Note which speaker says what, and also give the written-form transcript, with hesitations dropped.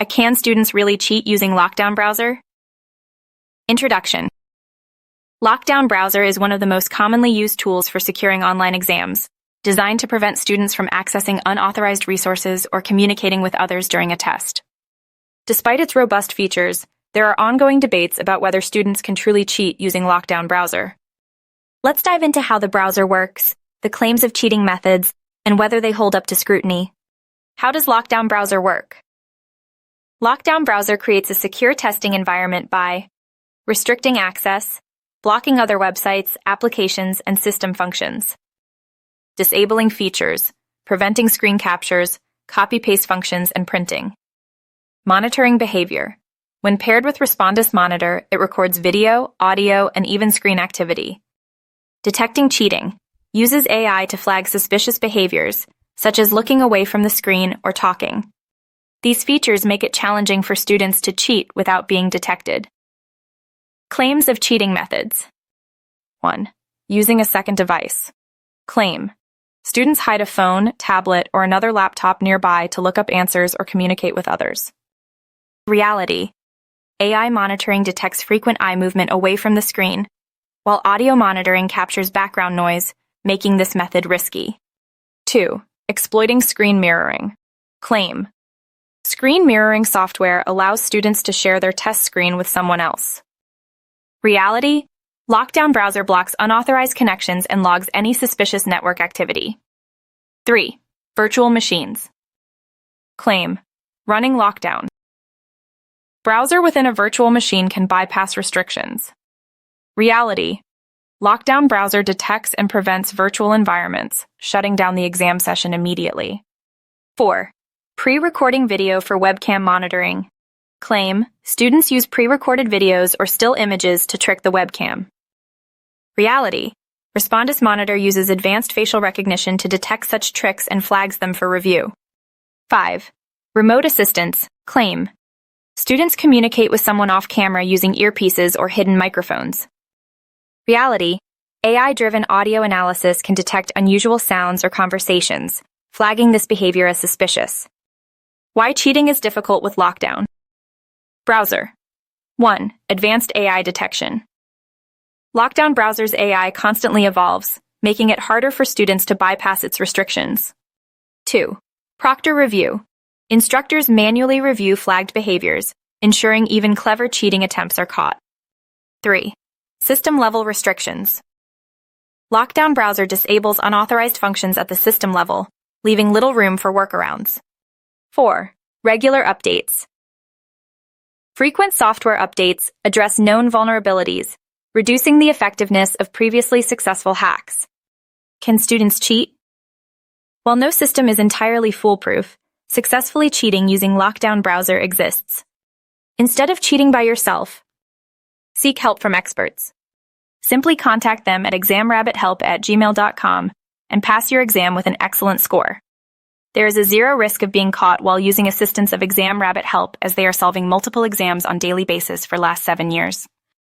Speaker 1: Can students really cheat using Lockdown Browser? Introduction. Lockdown Browser is one of the most commonly used tools for securing online exams, designed to prevent students from accessing unauthorized resources or communicating with others during a test. Despite its robust features, there are ongoing debates about whether students can truly cheat using Lockdown Browser. Let's dive into how the browser works, the claims of cheating methods, and whether they hold up to scrutiny. How does Lockdown Browser work? Lockdown Browser creates a secure testing environment by restricting access, blocking other websites, applications, and system functions, disabling features, preventing screen captures, copy-paste functions, and printing, monitoring behavior. When paired with Respondus Monitor, it records video, audio, and even screen activity. Detecting cheating uses AI to flag suspicious behaviors, such as looking away from the screen or talking. These features make it challenging for students to cheat without being detected. Claims of cheating methods. 1. Using a second device. Claim. Students hide a phone, tablet, or another laptop nearby to look up answers or communicate with others. Reality. AI monitoring detects frequent eye movement away from the screen, while audio monitoring captures background noise, making this method risky. 2. Exploiting screen mirroring. Claim. Screen mirroring software allows students to share their test screen with someone else. Reality. Lockdown Browser blocks unauthorized connections and logs any suspicious network activity. 3. Virtual machines. Claim. Running Lockdown. Browser within a virtual machine can bypass restrictions. Reality. Lockdown Browser detects and prevents virtual environments, shutting down the exam session immediately. 4. Pre-recording video for webcam monitoring. Claim. Students use pre-recorded videos or still images to trick the webcam. Reality. Respondus Monitor uses advanced facial recognition to detect such tricks and flags them for review. 5. Remote assistance. Claim. Students communicate with someone off camera using earpieces or hidden microphones. Reality. AI-driven audio analysis can detect unusual sounds or conversations, flagging this behavior as suspicious. Why cheating is difficult with Lockdown. Browser. 1. Advanced AI detection. Lockdown Browser's AI constantly evolves, making it harder for students to bypass its restrictions. 2. Proctor review. Instructors manually review flagged behaviors, ensuring even clever cheating attempts are caught. 3. System-level restrictions. Lockdown Browser disables unauthorized functions at the system level, leaving little room for workarounds. 4. Regular updates. Frequent software updates address known vulnerabilities, reducing the effectiveness of previously successful hacks. Can students cheat? While no system is entirely foolproof, successfully cheating using Lockdown Browser exists. Instead of cheating by yourself, seek help from experts. Simply contact them at examrabbithelp@gmail.com and pass your exam with an excellent score. There is a zero risk of being caught while using assistance of Exam Rabbit Help, as they are solving multiple exams on a daily basis for last 7 years.